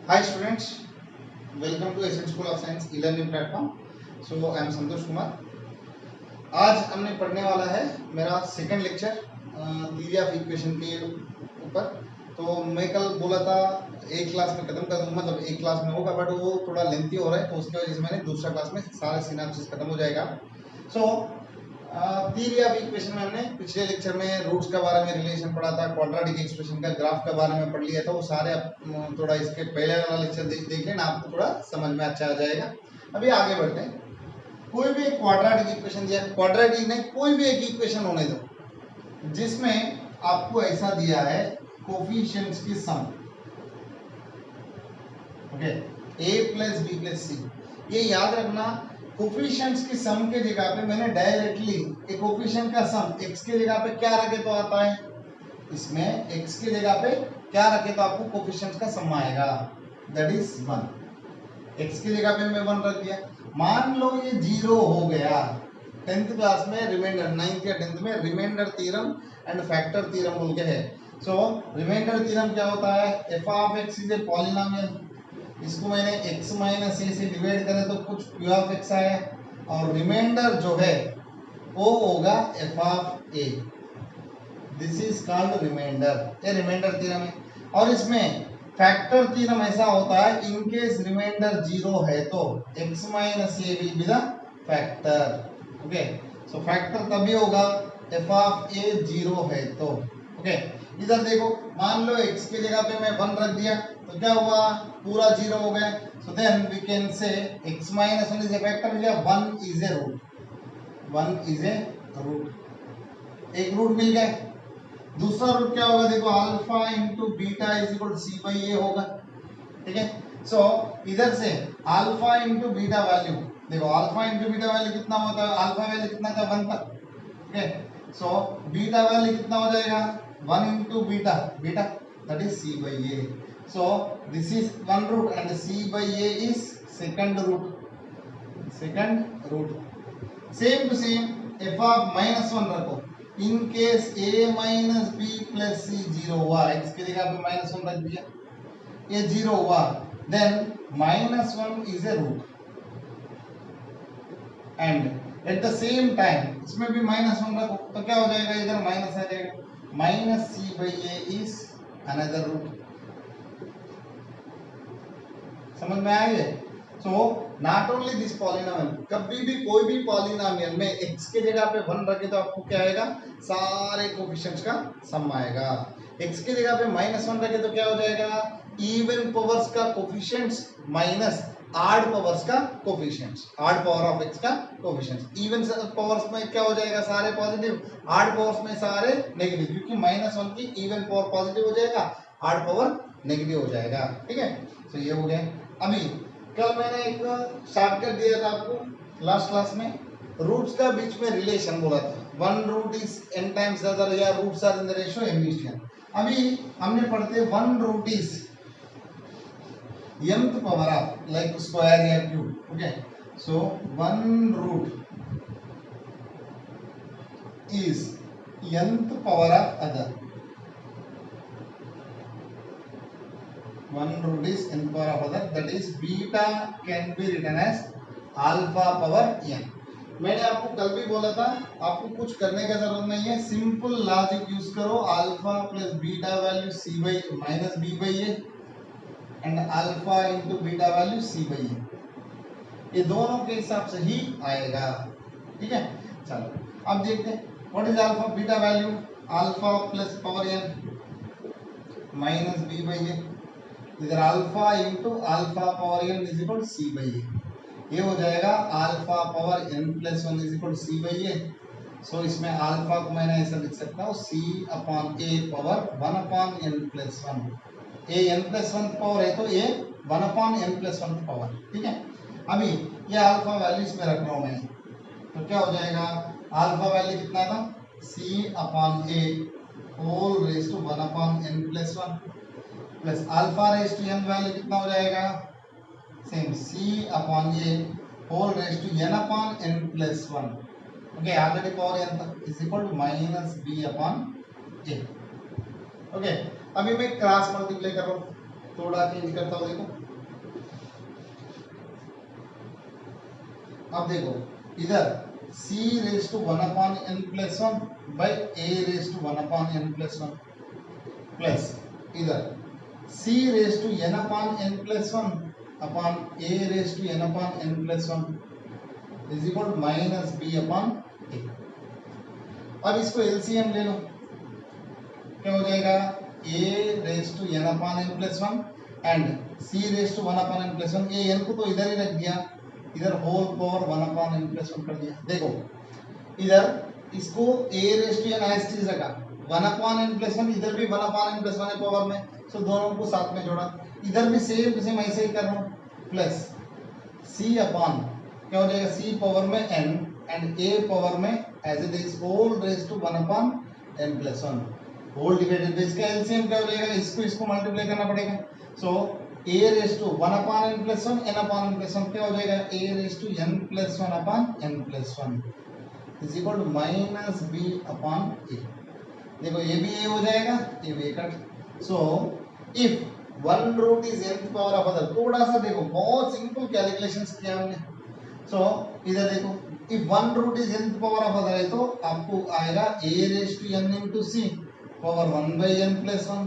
Hi students, welcome to Essence School of Science e-learning platform. So I am Santosh Kumar. आज हमने पढ़ने वाला है मेरा second lecture theory of equation के ऊपर. तो मैं कल बोला था एक क्लास में खत्म कर दूंगा, मतलब एक क्लास में होगा, बट वो थोड़ा लेंथी हो रहा है, तो उसकी वजह से मैंने दूसरा क्लास में सारे सिनॉप्सिस खत्म हो जाएगा. सो थ्योरी ऑफ इक्वेशन में हमने पिछले लेक्चर में रूट्स के बारे में रिलेशन पढ़ा था, क्वाड्रेटिक एक्सप्रेशन का ग्राफ के बारे में पढ़ लिया था. वो सारे आप थोड़ा इसके पहले वाला लेक्चर देख लेना, आपको थोड़ा समझ में अच्छा आ जाएगा. अभी आगे बढ़ते हैं. कोई भी एक क्वाड्रेटिक इक्वेशन दिया, क्वाड्रेटिक नहीं, कोई भी एक इक्वेशन होने दो जिसमें आपको ऐसा दिया है कोफिशिएंट्स की सम, okay, a plus B plus C. ये याद रखना, कोफिशिएंट्स की सम के जगह पे मैंने डायरेक्टली एक कोफिशिएंट का सम x के जगह पे क्या रखे तो आता है, इसमें x के जगह पे क्या रखे तो आपको कोफिशिएंट्स का सम आएगा, दैट इज 1. x की जगह पे मैं 1 रख दिया. मान लो ये 0 हो गया. 10th क्लास में रिमाइंडर, 9th या 10th में remainder theorem and factor theorem बोल के है. सो रिमाइंडर थ्योरम क्या होता है, f of x is a polynomial. इसको मैंने x माइनस ए से डिवाइड करे तो कुछ q ऑफ x आया, और रिमाइंडर जो है वो होगा f of a. This is called remainder. ये रिमाइंडर थ्योरम है. और इसमें फैक्टर थ्योरम ऐसा होता है, इन केस रिमाइंडर 0 है तो x minus A will be the factor. Okay, so factor तभी होगा f ऑफ a 0 है तो. ओके, इधर देखो, मान लो x की जगह पे मैं 1 रख दिया तो क्या हुआ, पूरा 0 हो गया. So then we can say x minus 1 is a factor, 1 is a root. 1 is a root, एक रूट मिल गया. दूसरा रूट क्या होगा, देखो alpha into beta is equal C by A होगा. ठीक है, सो इधर से अल्फा इंटू बीटा वैल्यू, देखो अल्फा इंटू बीटा वैल्यू कितना होता है, अल्फा वैल्यू कितना था 1 था. ओके, सो बीटा वैल्यू कितना हो जाएगा, 1 into beta, beta that is C by A. So this is one root and C by A is second root, second root. Same to same f of -1 रखो. In case a minus B plus C 0 हुआ, x की जगह पे -1 रख दिया, ये 0 हुआ, then -1 is a root. And at the same time इसमें भी -1 रखो तो क्या हो जाएगा, इधर माइनस आ जाएगा, minus c by A is another root. समझ में आया ये? So not only this polynomial, कभी भी कोई भी पॉलिनोमियल में x के जगह पे 1 रखे तो आपको क्या आएगा, सारे कोफिशिएंट्स का सम आएगा. x के जगह पे -1 रखे तो क्या हो जाएगा, इवन पावर्स का कोफिशिएंट्स माइनस ऑड पावर्स का coefficients, odd power of x का कोफिशिएंट्स. इवन पावर्स में क्या हो जाएगा, सारे पॉजिटिव, ऑड पावर्स में सारे नेगेटिव, क्योंकि -1 की इवन पावर पॉजिटिव हो जाएगा, ऑड पावर नेगेटिव हो जाएगा. ठीक है, तो ये हो गया. अभी कल मैंने एक शॉर्टकट दिया था आपको लास्ट क्लास में, रूट्स का बीच में रिलेशन बोला था, one root is n times the other, या roots are in the ratio m:n. अभी हमने पढ़ते one root is nth power of like square या cube. Okay, so one root is nth power of other. One root is n power of other, that is beta can be written as alpha power n. मैंने आपको कल भी बोला था, आपको कुछ करने का जरूरत नहीं है, सिंपल लॉजिक यूज करो, alpha plus beta value C by minus B by A and alpha into beta value C by A, ये दोनों के हिसाब से ही आएगा. ठीक है, चलो अब देखते हैं what is alpha beta value. Alpha plus power n minus B by A, इधर alpha into alpha power n is equal C by A. ये हो जाएगा alpha power n plus 1 is equal C by A. So इसमें alpha को मैंने ऐसा लिख सकता हूँ c upon a power 1 upon n plus 1. a n plus 1 पावर है तो a 1 upon n plus 1 power. ठीक है, अभी ये अल्फा वैल्यू इसमें रख रहा हूँ मैं, तो क्या हो जाएगा, अल्फा वैल्यू कितना था, c upon a whole raise to 1 upon n plus 1 plus alpha raise to n value कितना हो जाएगा, same c upon a whole raise to n upon n plus 1. Okay, already power n था, is equal to minus b upon a. Okay, अभी मैं cross multiply कर रहा हूँ, थोड़ा चेंज करता हूँ, देखो अब देखो इधर c raise to 1 upon n plus 1 by a raise to 1 upon n plus 1 plus इधर c raise to n upon n plus 1 upon a raise to n upon n plus 1 is equal to minus b upon a। अब इसको LCM ले लो, क्या हो जाएगा a raise to n upon n plus 1 and c raise to 1 upon n plus 1। ये n को तो इधर ही रख दिया, इधर whole power 1 upon n plus 1 कर दिया। देखो इधर इसको a raise to n as it is रखा, 1 अपॉन n प्लस 1, इधर भी 1 अपॉन n प्लस 1 है पावर में, सो दोनों को साथ में जोड़ा। इधर भी सेम टू सेम ऐसे ही कर रहा हूँ, प्लस c अपॉन क्या हो जाएगा c पावर में n एंड a पावर में as it is whole raise to 1 upon n plus 1 whole divided by इसका एलसीएम क्या हो जाएगा, इसको मल्टीप्लाई करना पड़ेगा। So a raise to 1 upon n plus 1 n upon n plus 1 क्या हो जाएगा a raise to n plus 1 upon n plus 1 is equal to minus b upon a। देखो ये भी a हो जाएगा, ये भी cut. So if one root is nth power of other, थोड़ा सा देखो बहुत सिंपल कैलकुलेशंस किया हमने। सो इधर देखो if one root is nth power of other है तो आपको आएगा a raise to n into c power 1 by n plus 1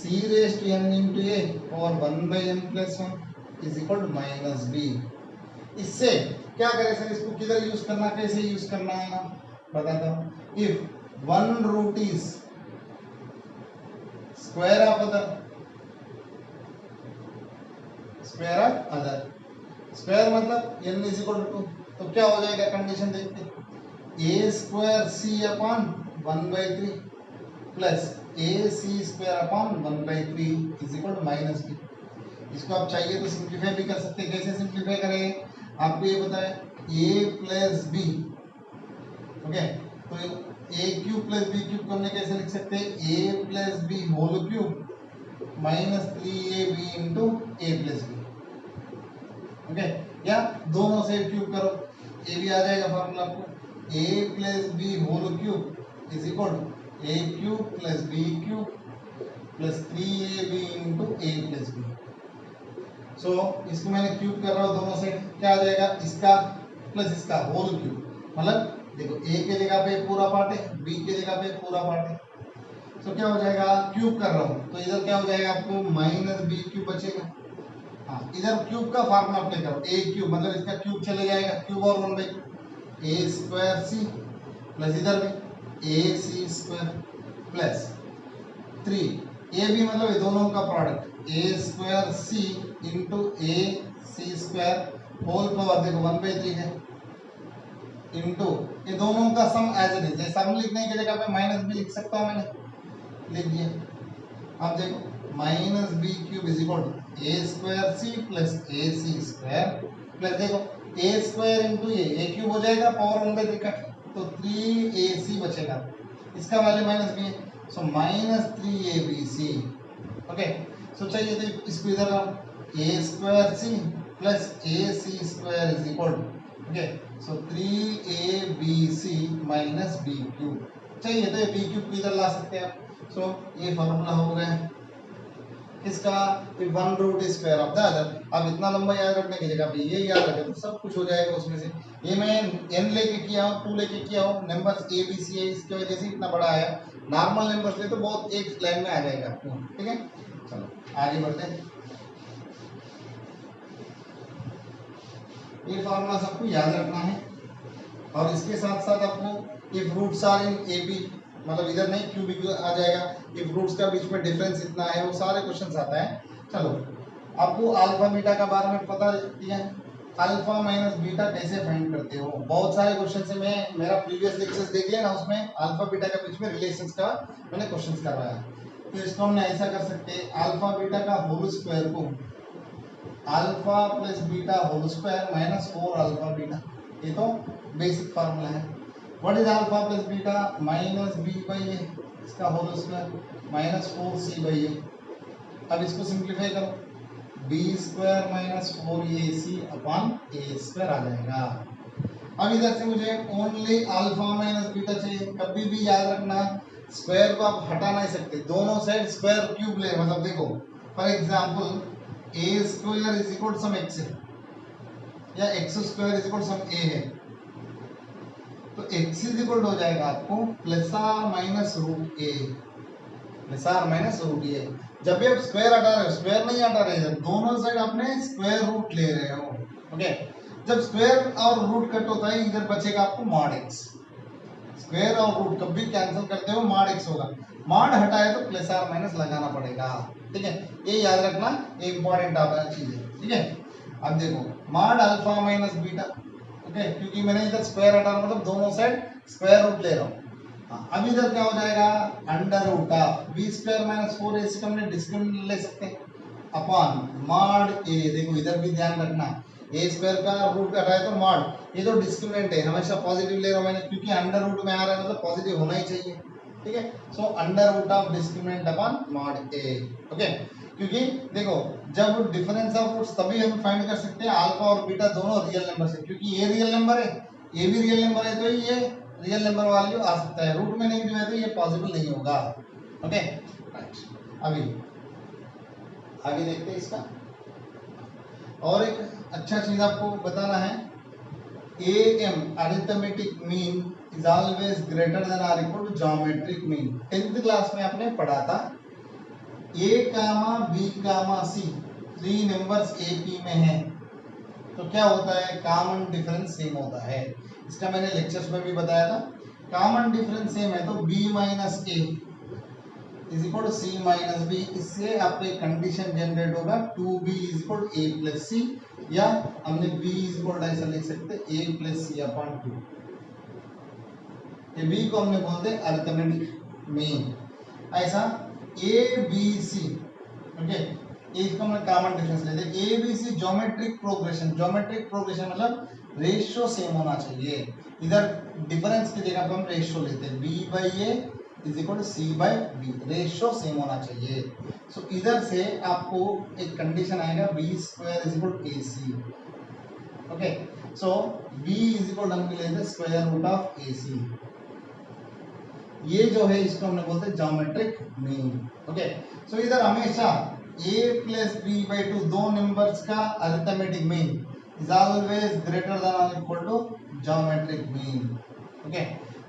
c raise to n into a power 1 by n plus 1 is equal to minus b। इससे क्या करें sir, इसको किधर use करना, कैसे यूज करना है ना बताता हूँ। If one root is square of other, square of other, square मतलब n इज इक्वल टू 2, तो क्या हो जाएगा कंडीशन देखते, a square c upon 1/3 plus a c square upon 1/3 is equal to minus b। इसको आप चाहिए तो सिंप्लीफाई भी कर सकते हैं, कैसे सिंप्लीफाई करेंगे आपको ये पता है, a प्लस b, ओके तो a cube plus b cube को हमने कैसे लिख सकते हैं, a plus b whole cube minus 3ab into a plus b, okay या दोनों से क्यूब करो, a भी आ जाएगा फॉर्मूला आपको, a plus b whole cube is equal to a cube plus b cube plus 3ab into a plus b। So इसको मैंने cube कर रहा हूँ दोनों से, क्या आ जाएगा इसका प्लस इसका होल क्यूब, मतलब देखो a के जगह पे पूरा पार्ट है, b के जगह पे पूरा पार्ट है, सो क्या हो जाएगा क्यूब कर रहा हूँ तो इधर क्या हो जाएगा आपको माइनस b क्यूब बचेगा। हाँ इधर क्यूब का फार्मूला अप्लाई करो, a क्यूब मतलब इसका क्यूब चले जाएगा, क्यूब और 1/2 a स्क्वायर c प्लस इधर भी a c square plus 3 a b मतलब ये दोनों का product a square c into a c square whole power देखो 1/3 है इंटू ये दोनों का sum as it is, sum लिखने की जगह पे माइनस b लिख सकता हूँ, मैंने लिख दिया। अब देखो minus b cube is equal to a square c plus a c square plus देखो a square into a cube हो जाएगा पावर 1/3 का, तो 3ac बचेगा, इसका वैल्यू माइनस b है, so minus 3abc। Okay so चाहिए तो इसको इधर a square c plus ac square is equal to, okay so 3abc minus b cube, चाहिए तो ये b क्यूब को इधर ला सकते हैं आप। सो ये फॉर्मूला हो गया किसका, one root square of the other. अब इतना लंबा याद रखने की जगह पे ये याद रखे तो सब कुछ हो जाएगा उसमें से। ये मैं n लेके किया हूँ, 2 लेके किया हूँ, नंबर्स a b c है, इसकी वजह से इतना बड़ा आया। नॉर्मल नंबर्स ले तो बहुत एक लाइन में आ जाएगा आपको, ठीक है। चलो आगे बढ़ते हैं, ये फॉर्मूला सबको याद रखना है और इसके साथ साथ आपको if roots are in A B, मतलब इधर नहीं क्यूबिक आ जाएगा, इफ रूट्स का बीच में डिफरेंस इतना है, वो सारे क्वेश्चंस आता है। चलो आपको अल्फा बीटा का बारे में पता दिया, अल्फा माइनस बीटा कैसे फाइंड करते हो, बहुत सारे क्वेश्चन से मैं मेरा प्रीवियस लेक्चर्स देख लिया ना, उसमें अल्फा बीटा के बीच में रिलेशंस का मैंने क्वेश्चंस करवाया। तो इसको हमने ऐसा कर सकते हैं, अल्फा बीटा का होल स्क्वायर को alpha plus beta whole square minus 4 alpha beta, ये तो बेसिक फार्मूला है। What is alpha plus beta, minus B by A इसका whole square minus 4c by A. अब इसको सिंप्लीफाई करो, B square minus 4ac upon A square आ जाएगा। अब इधर से मुझे ओनली अल्फा माइनस बीटा चाहिए, कभी भी याद रखना स्क्वायर को आप हटा नहीं सकते, दोनों साइड स्क्वायर क्यूब ले, मतलब देखो for example A square is equal some X है या X square is equal some A है, तो एक्स इज इक्वल हो जाएगा आपको plus or minus root A, plus or minus root A. जब भी आप स्क्वायर हटा रहे हो, स्क्वायर नहीं हटा रहे, जब दोनों साइड आपने स्क्वायर रूट ले रहे हो, ओके। जब स्क्वायर और रूट कट होता है इधर बचेगा आपको मॉड एक्स, स्क्वायर और रूट कभी कैंसिल करते हो मॉड एक्स होगा, मॉड हटाए तो प्लस आर माइनस लगाना पड़ेगा, ठीक है। ये याद रखना, ये इंपॉर्टेंट आपका चीज है, ठीक है। अब देखो mod alpha minus beta, okay, क्योंकि मैंने इधर स्क्वायर हटाना मतलब दोनों साइड स्क्वायर रूट ले रहा हूँ। अब इधर क्या हो जाएगा, under root of B square minus 4 ac हमने डिस्क्रिमिनेंट ले सकते हैं अपॉन मॉड ए। देखो इधर भी ध्यान रखना, ए स्क्वायर का रूट हटाए तो मॉड, ये तो डिस्क्रिमिनेंट है, हमेशा पॉजिटिव ले रहा हूं मैंने क्योंकि अंडर रूट में आ रहा है मतलब पॉजिटिव होना ही चाहिए, ठीक है। So under root of discriminant upon mod A, okay. क्योंकि देखो जब डिफरेंस ऑफ रूट्स तभी हम फाइंड कर सकते हैं अल्फा और बीटा दोनों रियल नंबर से, क्योंकि ये रियल नंबर है ये भी रियल नंबर है, तो ये रियल नंबर वैल्यू आ सकता है, रूट में नहीं है तो ये पॉसिबल नहीं होगा, ओके राइट। अभी आगे देखते हैं इसका, और एक अच्छा चीज आपको बताना है, AM arithmetic mean is always greater than और equal to geometric mean. 10th class में आपने पढ़ा था A comma B comma C 3 numbers AP में है तो क्या होता है, कॉमन डिफरेंस सेम होता है। इसका मैंने लेक्चर्स में भी बताया था, कॉमन डिफरेंस सेम है तो B minus A is equal to C minus B। इससे आपको एक कंडीशन जनरेट होगा 2B is equal to A plus C, या हमने B इज इक्वल ऐसा लिख सकते A प्लस C अपॉन 2। ये B को हमने बोलते हैं अरिथमेटिक मीन। ऐसा A B C, ओके, इसको हम कॉमन डिफरेंस लेते हैं। A B C geometric progression, geometric progression मतलब रेशियो सेम होना चाहिए। इधर डिफरेंस की जगह पर हम रेशियो लेते हैं, B by A is equal to C by B, ratio same होना चाहिए। सो इधर से आपको एक कंडीशन आएगा B square is equal to A C, okay. So B is equal हम लेते हैं स्क्वायर रूट ऑफ ए सी, ये जो है इसको हमने बोलते हैं ज्योमेट्रिक मीन, ओके। सो इधर हमेशा a प्लस बी बाई 2 दो नंबर्स का arithmetic mean is always greater than और equal to geometric mean, okay.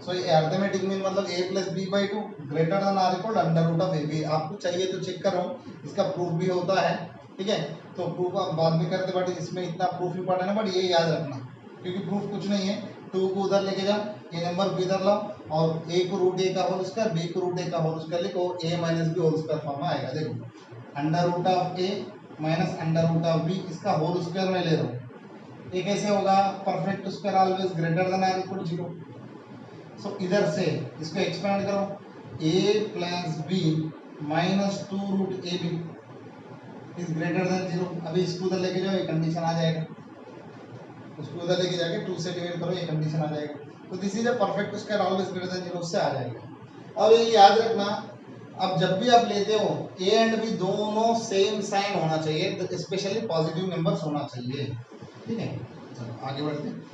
So ये अरिथमेटिक मीन मतलब a plus B by 2 greater than और equal under root of A B. आपको चाहिए तो check करो, इसका प्रूफ भी होता है, ठीक है। तो प्रूफ आप बाद में करते, बट इसमें इतना प्रूफ इंपॉर्टेंट है, बट ये याद रखना क्योंकि प्रूफ कुछ नहीं है, 2 को उधर लेके जाओ, ये नंबर भी इधर लाओ और a को रूट a का होल स्क्वायर, b को रूट a का होल स्क्वायर लिखो, a minus b whole square form में आएगा। देखो under root of a minus under root of b, इसका होल स्क्वायर में ले रहा हूँ, ये कैसे होगा, perfect square always greater than और इक्वल टू 0। सो इधर से इसको एक्सपेंड करो, a plus b minus 2 root ab is greater then 0। अभी इसको उधर लेके जाओ, ये कंडीशन आ जाएगा, उसको उधर लेके जाके 2 से डिवाइड करो, ये कंडीशन आ जाएगा। तो this is a perfect square always greater then 0, उससे आ जाएगा। और ये याद रखना, अब जब भी आप लेते हो a एंड b दोनों सेम साइन होना चाहिए, स्पेशली पॉजिटिव नंबर्स होना चाहिए, ठीक है। चलो आगे बढ़ते हैं।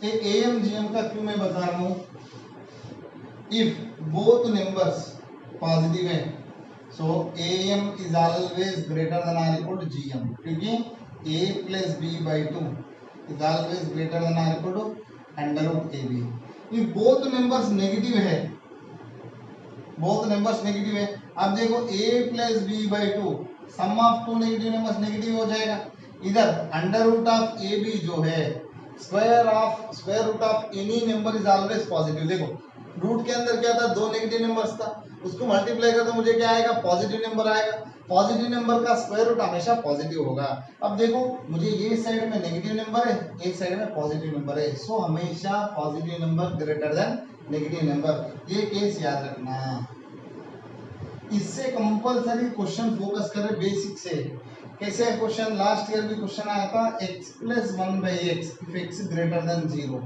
AM GM का क्यों मैं बता रहा हूँ, इफ बोथ नंबर्स पॉजिटिव है so AM is always greater than और इक्वल टू GM, क्योंकि a plus b by 2 is always greater than और equal to under root AB। If both numbers negative है, बोथ नंबर्स नेगेटिव है, अब देखो a plus B by 2 sum of two negative numbers negative हो जाएगा। इधर under root of A B जो है square root of any number is always positive. देखो रूट के अंदर क्या था, दो नेगेटिव नंबर्स था, उसको मल्टीप्लाई कर तो मुझे क्या आएगा, पॉजिटिव नंबर आएगा। पॉजिटिव नंबर का स्क्वायर रूट हमेशा पॉजिटिव होगा। अब देखो मुझे ये साइड में नेगेटिव नंबर है, एक साइड में पॉजिटिव नंबर है, सो हमेशा positive number greater than negative number, ये केस याद रखना। इससे कंपलसरी क्वेश्चन फोकस करें बेसिक से। कैसे क्वेश्चन, लास्ट ईयर भी क्वेश्चन आया था, x plus 1 by x if x greater than 0,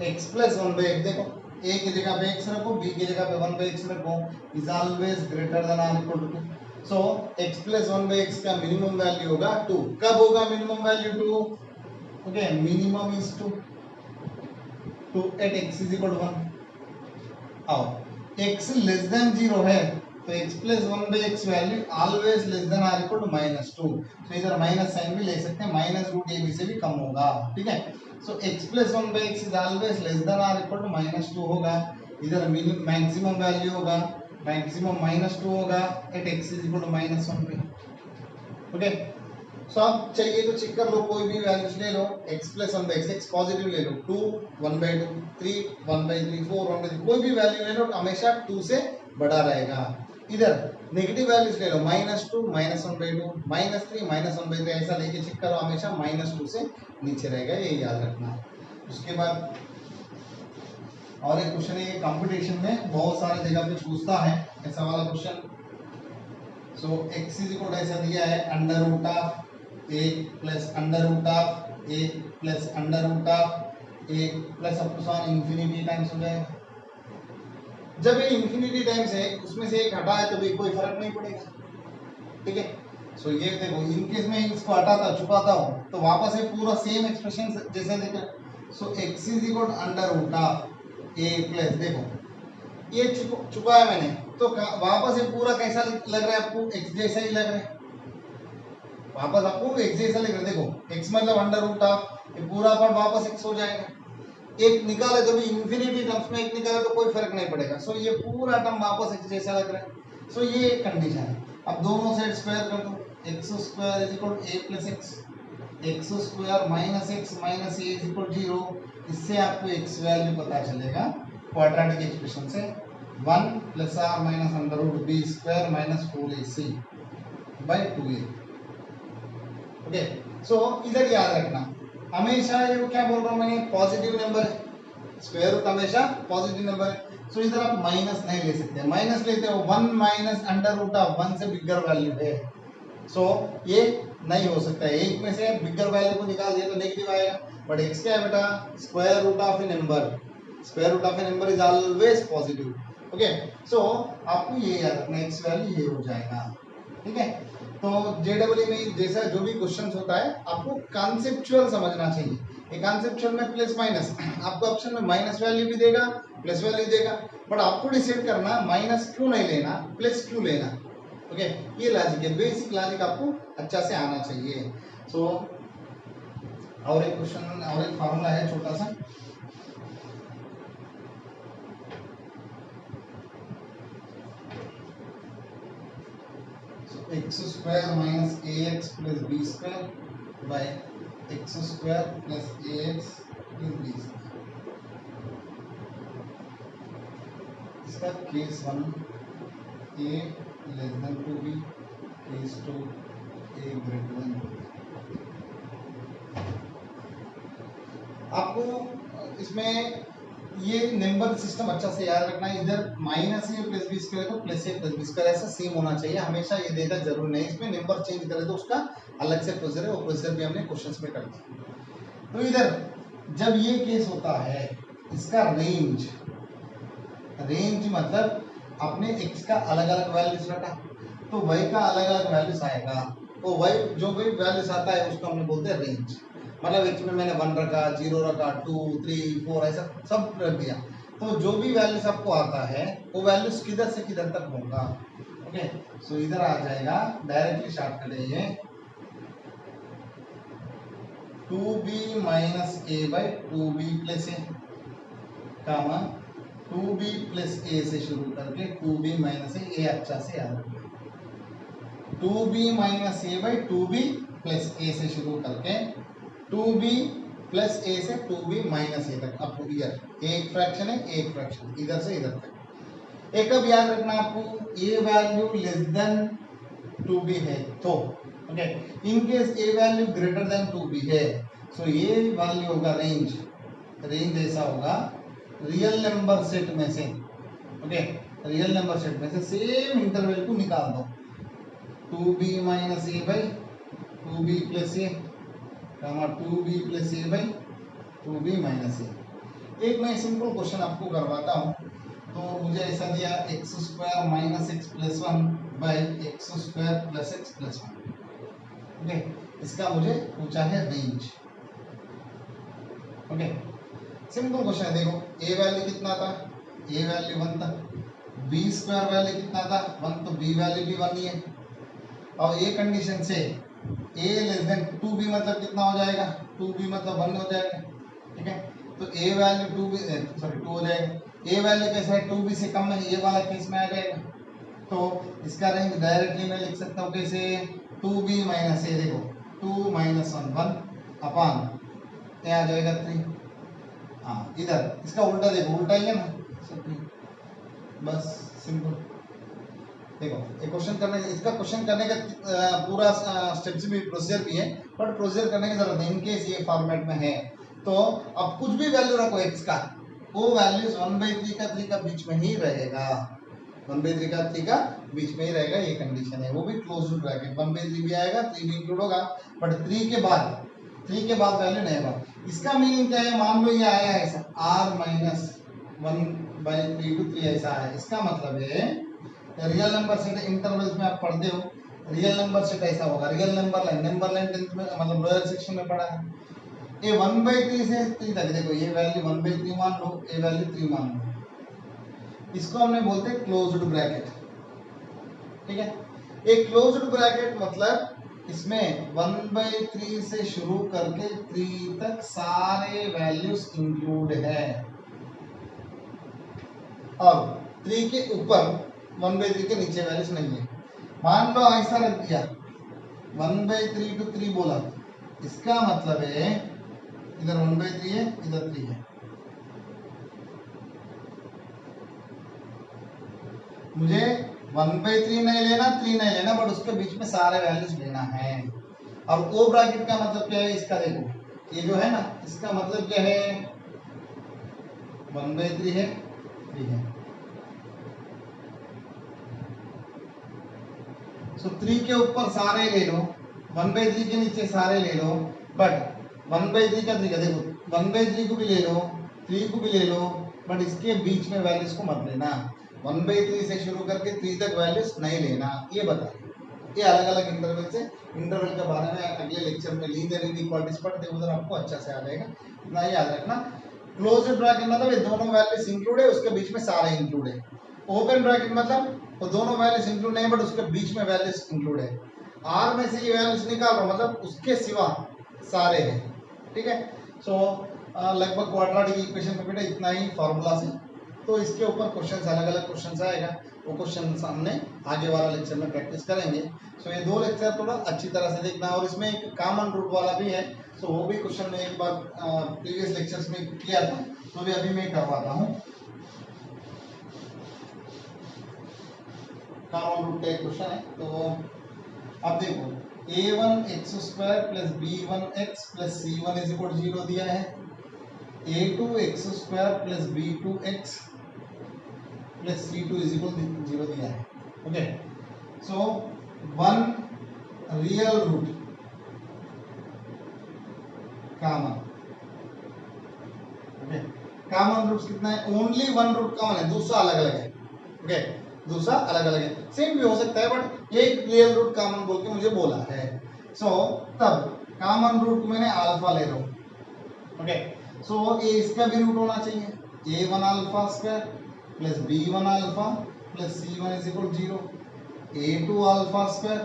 x plus 1 by x, देखो a की जगह पे x रखो, b की जगह पे 1 बाई एक्स रखो, इज ऑलवेज ग्रेटर देन और equal to 2। So x plus 1 by X का मिनिमम वैल्यू होगा 2। कब होगा minimum value 2, okay, minimum is 2 at x is equal to 1। आओ x लेस देन 0 है तो x plus 1 by X value always less than or equal to -2, तो इधर minus sign भी ले सकते हैं, माइनस रूट ए बी से भी कम होगा, ठीक है। So x plus 1 by X is always less than or equal to -2 होगा, इधर मैक्सिमम वैल्यू होगा, मैक्सिमम -2 होगा at x is equal to -1 पे, ओके। सो आप चाहिए तो चेक कर लो, कोई भी वैल्यूज ले लो, x plus 1 by x positive ले लो, 2 1/2 3 1/3 4 1/3 कोई भी वैल्यू ले लो हमेशा 2 से बड़ा रहेगा। इधर नेगेटिव वैल्यूज ले लो, -2 -1/2 -3 -1/3 ऐसा लेके चेक करो, हमेशा -2 से नीचे रहेगा, ये याद रखना। उसके बाद और एक क्वेश्चन है, ये कंपटीशन में बहुत सारे जगह पे पूछता है ऐसा वाला question. So x is equal ऐसा दिया है under root of a plus under root of a plus under root of a plus up to सन इंफिनिटी टाइम्स हो जाएगा। जब ये इंफिनिटी टाइम्स है उसमें से एक हटा है तो भी कोई फर्क नहीं पड़ेगा, ठीक है। सो ये देखो इन केस में इसको हटाता छुपाता हूं तो वापस ये पूरा सेम एक्सप्रेशन जैसे दिख रहा है। So x is equal under root of a plus, देखो ये छुपाया मैंने तो वापस ये पूरा कैसा लग रहा है आपको, x जैसा ही लग रहा है, वापस आपको x जैसा लग रहा है। देखो x मतलब अंडर रूट ऑफ, ये पूरा पार्ट वापस x हो जाएगा, एक निकाले तो भी इंफिनिटी टर्म्स में एक निकाले तो कोई फर्क नहीं पड़ेगा। सो ये पूरा टर्म वापस x जैसा लग रहा है। सो ये एक कंडीशन है। अब दोनों साइड स्क्वायर कर दो, x square is equal a plus x square minus x minus a is equal 0। इससे आपको x वैल्यू पता चलेगा क्वाड्रेटिक एक्सप्रेशन से 1 plus or minus under root B square minus 4ac by 2a, okay. So इधर याद रखना हमेशा ये क्या बोल रहा हूँ मैंने, पॉजिटिव नंबर है, स्क्वायर रूट हमेशा पॉजिटिव नंबर है। सो इधर आप माइनस नहीं ले सकते, माइनस लेते हो 1 माइनस अंडर रूट ऑफ 1 से बिगर वैल्यू है, सो ये नहीं हो सकता है। एक में से बिगर वैल्यू को निकाल दिया तो नेगेटिव आएगा, बट x क्या है बेटा, square root of a number, square root of a number is always positive, okay. So आपको ये याद रखना x वैल्यू ये हो जाएगा, ठीक है। तो जेडब्ल्यू में जैसा जो भी क्वेश्चंस होता है आपको कॉन्सेप्चुअल समझना चाहिए। ये कॉन्सेप्चुअल में प्लस माइनस आपको ऑप्शन में माइनस वैल्यू भी देगा प्लस वैल्यू देगा, बट आपको डिसाइड करना माइनस क्यों नहीं लेना प्लस क्यों लेना, ओके। ये लॉजिक है, बेसिक लॉजिक आपको अच्छा से आना चाहिए। सो और एक क्वेश्चन और एक फार्मूला है छोटा सा, X square minus A X plus B square by X square plus A X plus B square. इसका case 1 A less than 2b, case 2 A greater than 2b। आपको इसमें ये नंबर सिस्टम अच्छा से याद रखना है, इधर माइनस ए प्लस बी स्क्वायर तो प्लस ए प्लस बी स्क्वायर ऐसा सेम होना चाहिए हमेशा, ये देना जरूरी नहीं, इसमें नंबर चेंज करे तो उसका अलग से प्रोसीजर है, वो प्रोसीजर भी हमने क्वेश्चंस में कर दिया। तो इधर जब ये केस होता है इसका रेंज, रेंज मतलब अपने x का अलग अलग वैल्यूज रखा तो y का अलग अलग वैल्यूज आएगा, तो y जो भी वैल्यूज आता है उसको हमने बोलते हैं रेंज। मतलब x में मैंने 1 रखा, 0 रखा, 2 3 4 ऐसा सब रख दिया, तो जो भी वैल्यूज आपको आता है वो वैल्यूज किधर से किधर तक होगा, ओके। सो इधर आ जाएगा डायरेक्टली स्टार्ट करेंगे 2b minus a by 2b plus a comma 2b plus a से शुरू करके 2b माइनस a अच्छा से याद रखना, 2b minus a by 2b plus a से शुरू करके 2b प्लस a से 2b माइनस a तक। आपको इधर एक फ्रैक्शन है एक फ्रैक्शन इधर से इधर तक। एक अब याद रखना आपको a value less than 2b है तो, okay. In case a value greater than 2b है, सो ये वैल्यू होगा रेंज, रेंज ऐसा होगा रियल नंबर सेट में से, ओके। रियल नंबर सेट में से सेम इंटरवल को निकाल दो, 2b minus a by 2b plus a comma 2b plus a by 2b minus a। एक मैं सिंपल क्वेश्चन आपको करवाता हूँ, तो मुझे ऐसा दिया x square minus x plus 1 by X square plus x plus 1, okay. इसका मुझे पूछा है रेंज, ओके। सिंपल क्वेश्चन है, देखो a वैल्यू कितना था, a वैल्यू 1 था, बी स्क्वायर वैल्यू कितना था 1, तो बी वैल्यू भी 1 ही है। और ये कंडीशन से a लेस देन 2b मतलब कितना हो जाएगा 2b मतलब 1 हो जाएगा। ठीक है, तो a वैल्यू 2 हो जाएगा। a वैल्यू कैसा है 2b से कम है, ये वाला केस में आ जाएगा। तो इसका रेंज डायरेक्टली मैं लिख सकता हूँ कैसे 2b माइनस a, देखो 2 माइनस 1 1 अपान ये आ जाएगा 3। हाँ इधर इसका उल्टा देखो, उल्टा ही है ना, बस सिंपल। देखो ये क्वेश्चन करने इसका क्वेश्चन करने का पूरा स्टेप्स भी प्रोसीजर भी है, बट प्रोसीजर करने की जरूरत नहीं, इनकेस ये फॉर्मेट में है तो अब कुछ भी वैल्यू रखो x का, वो वैल्यूज 1/3 का 3 का बीच में ही रहेगा, 1/3 का 3 का बीच में ही रहेगा, ये कंडीशन है। वो भी क्लोज्ड ब्रैकेट 1/3 भी आएगा, 3 भी इंक्लूड होगा, बट 3 के बाद वैल्यू नहीं होगा। इसका मीनिंग क्या है, मान लो ये आया ऐसा r माइनस 1/3 to 3 ऐसा है, इसका मतलब है रियल नंबर सेट इंटरवल्स में आप पढ़ते हो, रियल नंबर सेट ऐसा होगा, रियल नंबर लाइन 10th में मतलब लोअर सेक्शन में पढ़ा है। ये 1/3 से 3 तक देखो, ये वैल्यू 1/3 मान लो, ये वैल्यू 3 मान लो, इसको हमने बोलते हैं क्लोज्ड ब्रैकेट। ठीक है, एक क्लोज्ड ब्रैकेट मतलब इसमें 1/3 से शुरू करके 3 तक सारे वैल्यूज इंक्लूड है, और 3 के ऊपर 1/3 के नीचे वैल्यूज नहीं है। मान लो ऐसा रख दिया 1/3 to 3 बोला, इसका मतलब है इधर 1/3 है, इधर 3 है। मुझे 1/3 नहीं लेना, 3 नहीं लेना, बट उसके बीच में सारे वैल्यूज लेना है। और ओ ब्रैकेट का मतलब क्या है, इसका देखो ये जो है ना, इसका मतलब क्या है 1/3 है, 3 है, सो 3 के ऊपर सारे ले लो, 1/3 के नीचे सारे ले लो, बट 1/3 का 3 का देखो 1/3 को भी ले लो, 3 को भी ले लो, बट इसके बीच में वैल्यूज को मत लेना, 1/3 से शुरू करके 3 तक वैल्यूज नहीं लेना, ये बता। ये अलग अलग इंटरवल से, इंटरवल के बारे में अगले लेक्चर में लीनियर इनइक्वालिटीज पढ़ते हैं, उधर आपको अच्छा से आ जाएगा, इतना याद रखना। क्लोज्ड ब्रैकेट मतलब ये दोनों वैल्यूज इंक्लूड है, उसके बीच में सारे इंक्लूड है। ओपन ब्रैकेट मतलब वो दोनों वैल्यूज इंक्लूड नहीं, बट उसके बीच में वैल्यूज इंक्लूड है। आर में से ये वैल्यूज निकाल रहा हूं, मतलब उसके सिवा सारे हैं। ठीक है, सो लगभग क्वाड्रेटिक इक्वेशन का बेटा इतना ही फॉर्मूला से, तो इसके ऊपर क्वेश्चंस अलग अलग क्वेश्चंस आएगा, वो क्वेश्चन हमने आगे वाला लेक्चर में प्रैक्टिस करेंगे। सो ये 2 लेक्चर थोड़ा अच्छी तरह से देखना, और इसमें एक कॉमन रूट वाला भी है, सो वो भी क्वेश्चन में एक बार प्रीवियस लेक्चर्स में किया था, तो भी अभी मैं करवाता हूँ। कॉमन रूट का एक क्वेश्चन है, तो अब देखो a1x² plus b1x plus c1 is equal 0 दिया है, a2x² plus b2x plus c2 is equal 0 दिया है। Okay, so one real root common, okay, common roots कितना है, ओनली वन रूट कॉमन है, दूसरा अलग अलग है। ओके, दूसरा अलग अलग है, सेम भी हो सकता है, बट एक रियल रूट कॉमन बोल के मुझे बोला है। सो तब कॉमन रूट मैंने अल्फा ले रहा हूं। ओके, सो ये इसका भी रूट होना चाहिए, a1 alpha square plus b1 alpha plus c1 is equal 0, a2 alpha square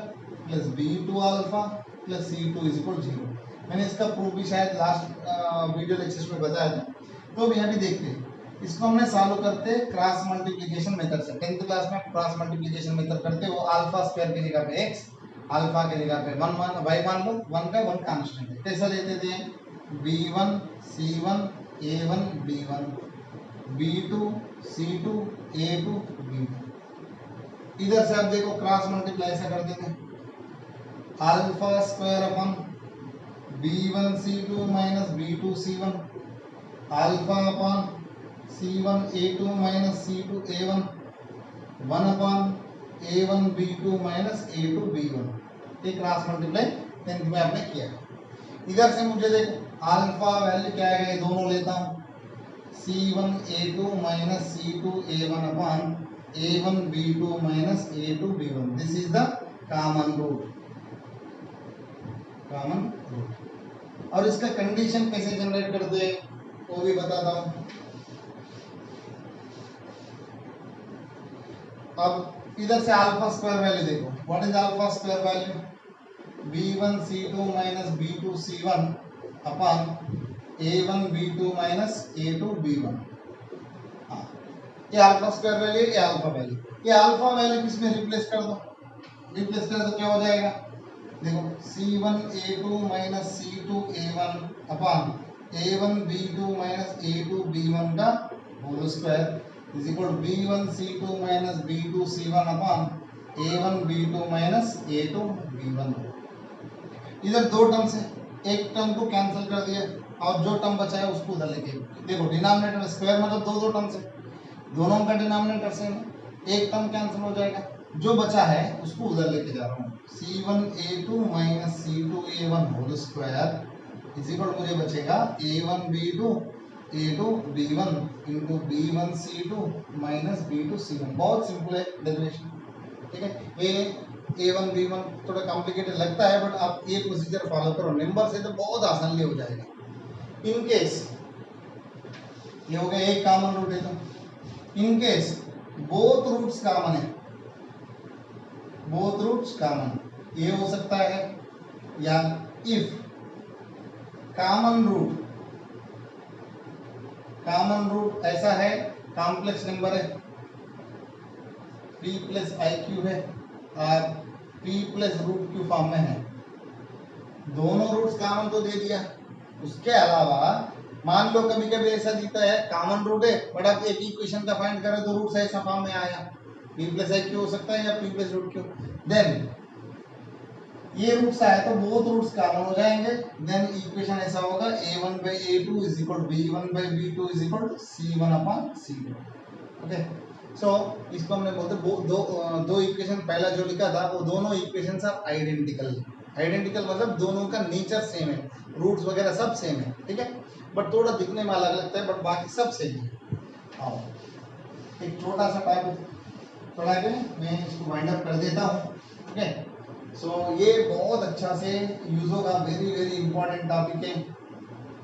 plus b2 alpha plus c2 is equal 0। मैंने इसका प्रूफ भी शायद लास्ट वीडियो लेक्चर्स में बताया था, तो भी अभी देखते हैं। इसको हमने सॉल्व करते क्रॉस मल्टीप्लिकेशन मेथड से, 10th क्लास में क्रॉस मल्टीप्लिकेशन मेथड करते हो, अल्फा स्क्वायर की जगह पे x, अल्फा की जगह पे 1 y मान लो, 1 का 1 कांस्टेंट है, कैसा लेते थे b1 c1 a1 b1 b2 c2 a2 b2, इधर से आप देखो क्रॉस मल्टीप्लाई ऐसा कर देते हैं, alpha square upon b1 c2 minus b2 c1, alpha upon c1 a2 minus c2 a1, 1 upon a1 b2 minus a2 b1, ये cross multiply 10th में आपने किया। इधर से मुझे देखो अल्फा वैल्यू क्या आएगा, ये दोनों लेता हूँ, c1 a2 minus c2 a1 upon a1 b2 minus a2 b1, this is the common root, common root. और इसका कंडीशन कैसे जनरेट करते हैं वो भी बताता हूँ। अब इधर से अल्फा स्क्वायर वैल्यू देखो, what is alpha square value, b1c2 minus b2c1 upon a1b2 minus a2b1। हाँ, ये अल्फा स्क्वायर वैल्यू, ये अल्फा वैल्यू, ये अल्फा वैल्यू किसमें रिप्लेस कर दो, रिप्लेस कर दो क्या हो जाएगा, देखो c1a2 minus c2a1 upon a1b2 minus a2b1 का whole square is equal b1c2 minus b2c1 upon a1b2 minus a2b1। इधर दो टर्म से एक टर्म को कैंसिल कर दिया और जो टर्म बचा है उसको उधर लेके, देखो डिनोमिनेटर में स्क्वायर मतलब दो दो टर्म से, दोनों का डिनोमिनेटर सेम है, एक टर्म कैंसिल हो जाएगा, जो बचा है उसको उधर लेके जा रहा हूँ, c1a2 minus c2a1 whole square is equal मुझे बचेगा a1b2 a2b1 into b1c2 minus b2c1। बहुत सिंपल है डेरिवेशन, ठीक है। ये a1b1 थोड़ा कॉम्प्लिकेटेड लगता है, बट आप ये प्रोसीजर फॉलो करो, नंबर से तो बहुत आसानी हो जाएगा। इन केस ये हो गया एक कॉमन रूट है, तो in case both roots common है, बोथ रूट्स कॉमन, ये हो सकता है, या इफ कॉमन रूट ऐसा है, कॉम्प्लेक्स नंबर है, p प्लस आई क्यू है और p plus root Q form में है, दोनों रूट्स कॉमन तो दे दिया, उसके अलावा मान लो कभी कभी ऐसा दिखता है कॉमन रूट है बट आप एक इक्वेशन का फाइंड करें तो रूट्स ऐसा फॉर्म में आया, p प्लस आई क्यू हो सकता है या p plus root Q, then ये रूट्स आए तो बोथ रूट्स कॉमन हो जाएंगे, देन इक्वेशन ऐसा होगा a1 by a2 is equal to b1 by b2 is equal to c1 upon c2। Okay, so इसको हमने बोलते दो इक्वेशन, पहला जो लिखा था वो दोनों इक्वेशंस आर आइडेंटिकल, आइडेंटिकल मतलब दोनों का नेचर सेम है, रूट्स वगैरह सब सेम है, ठीक है, बट थोड़ा दिखने में अलग लगता है, बट बाकी सब सेम है। आओ एक छोटा सा टाइप पढ़ा के मैं इसको वाइंड अप कर देता हूँ, ओके। सो ये बहुत अच्छा से यूज होगा, वेरी वेरी इंपॉर्टेंट टॉपिक है,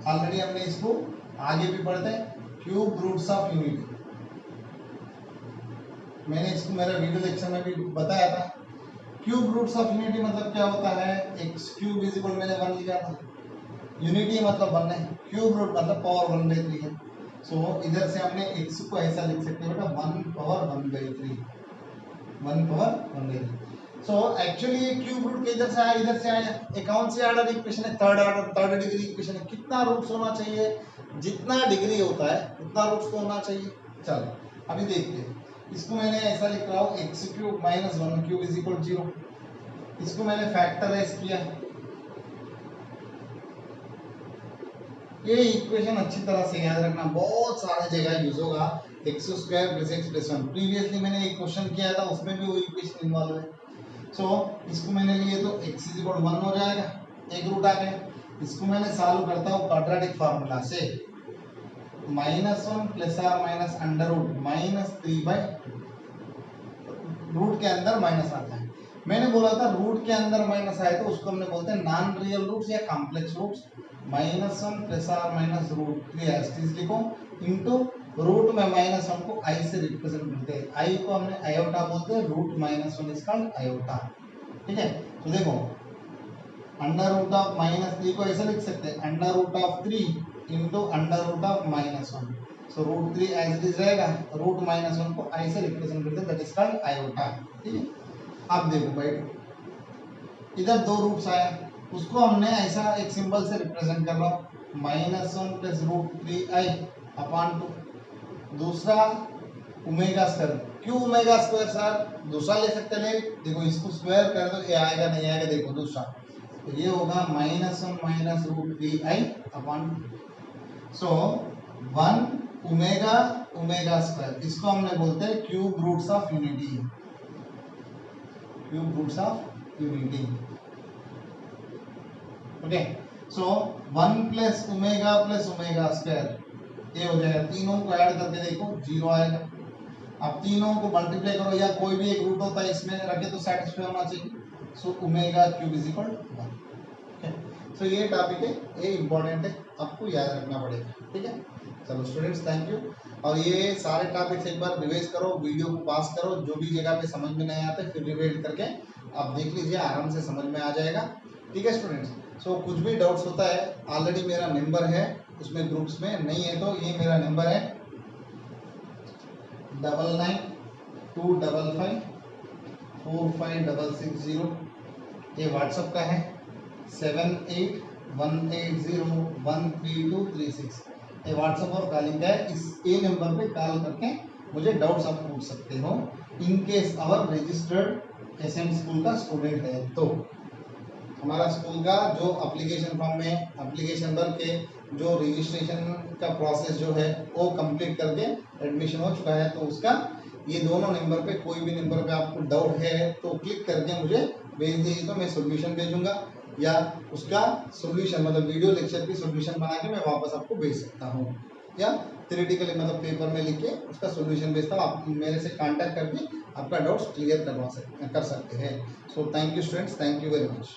ऑलरेडी हमने इसको आगे भी पढ़ते हैं, क्यूब रूट्स ऑफ यूनिटी, मैंने इसको मेरा वीडियो लेक्चर में भी बताया था। क्यूब रूट्स ऑफ यूनिटी मतलब क्या होता है, एक्स क्यूब इज इक्वल मैंने 1 लिखा था, यूनिटी मतलब 1 है, क्यूब रूट मतलब पावर 1/3 है, सो इधर से हमने x को ऐसा लिख सकते हैं बेटा 1 पावर 1/3, 1 पावर 1/3। सो एक्चुअली ये क्यूब रूट के इधर से आया, इधर से आया, ये कौन सी ऑर्डर इक्वेशन है, third order, third degree equation है, कितना रूट्स होना चाहिए, जितना डिग्री होता है उतना रूट्स तो होना चाहिए। चलो अभी देखते हैं, इसको मैंने ऐसा लिख रहा हूँ x cube minus 1 cube is equal 0, इसको मैंने फैक्टराइज किया, ये इक्वेशन अच्छी तरह से याद रखना, बहुत सारे जगह यूज होगा, x square plus x plus 1, previously मैंने एक क्वेश्चन किया था उसमें भी वो इक्वेशन इन्वॉल्व है। सो इसको मैंने लिए तो x इज इक्वल 1 हो जाएगा, एक रूट आ गया, इसको मैंने सॉल्व करता हूँ क्वाड्रेटिक फार्मूला से, -1 plus or minus under root -3/2, root के अंदर माइनस आता है, मैंने बोला था रूट के अंदर माइनस आए तो उसको हमने बोलते हैं नॉन रियल रूट्स या complex roots, -1 plus or minus root 3 ऐसे लिखो इनटू रूट में -1 को आई से रिप्रेजेंट करते हैं, आई को हमने आयोटा बोलते हैं, रूट -1 इज कॉल्ड आयोटा, ठीक है। तो देखो अंडर रूट ऑफ -3 को ऐसे लिख सकते हैं under root of 3 into under root of -1, so root 3 as it is रहेगा, रूट -1 को आई से रिप्रेजेंट करते हैं, दैट इज कॉल्ड आयोटा, ठीक है। अब देखो भाई इधर दो रूट्स आया, उसको हमने ऐसा एक सिंबल से रिप्रेजेंट कर रहा हूँ, -1 प्लस रूट 3i अपॉन 2, दूसरा ओमेगा स्क्वायर, क्यों ओमेगा स्क्वायर सर, दूसरा ले सकते ले, देखो इसको स्क्वायर कर दो ये आएगा नहीं आएगा, देखो दूसरा तो ये होगा -1 minus root 3i upon, so 1 omega omega square, इसको हमने बोलते हैं cube roots of unity, cube roots of unity, okay. So 1 plus omega square ये हो जाएगा, तीनों को ऐड करके देखो 0 आएगा, अब तीनों को मल्टीप्लाई करो या कोई भी एक रूट होता है इसमें रखे तो सेटिस्फाई होना चाहिए, so omega cube is equal 1, ठीक है। सो ये टॉपिक है, ये इंपॉर्टेंट है, आपको याद रखना पड़ेगा, ठीक है। चलो स्टूडेंट्स, थैंक यू। और ये सारे टॉपिक्स एक बार रिवाइज करो, वीडियो को पास करो, जो भी जगह पे समझ में नहीं आते फिर रिवाइज करके आप देख लीजिए, आराम से समझ में आ जाएगा। ठीक है स्टूडेंट्स। सो कुछ भी डाउट्स होता है, ऑलरेडी मेरा नंबर है उसमें, ग्रुप्स में नहीं है तो ये मेरा नंबर है 9925545660। ये व्हाट्सएप का है 7818013236। ये व्हाट्सएप और कॉलिंग का है। इस ए नंबर पे कॉल करके मुझे डाउट्स आप पूछ सकते हो, in case our registered SM school का स्टूडेंट है तो। हमारा स्कूल का जो एप्लीकेशन फॉर्म में एप्लीकेशन भर के जो रजिस्ट्रेशन का प्रोसेस जो है वो कंप्लीट करके एडमिशन हो चुका है, तो उसका ये दोनों नंबर पे कोई भी नंबर पे आपको डाउट है तो क्लिक करके मुझे भेज दीजिए, तो मैं सॉल्यूशन भेजूंगा, या उसका सॉल्यूशन मतलब वीडियो लेक्चर की सॉल्यूशन बना के मैं वापस आपको भेज सकता हूँ, या थ्योरेटिकली मतलब पेपर में लिख के उसका सॉल्यूशन भेजता हूँ। आप मेरे से कांटेक्ट करके आपका डाउट्स क्लियर कर सकते हैं। So thank you students, thank you very much.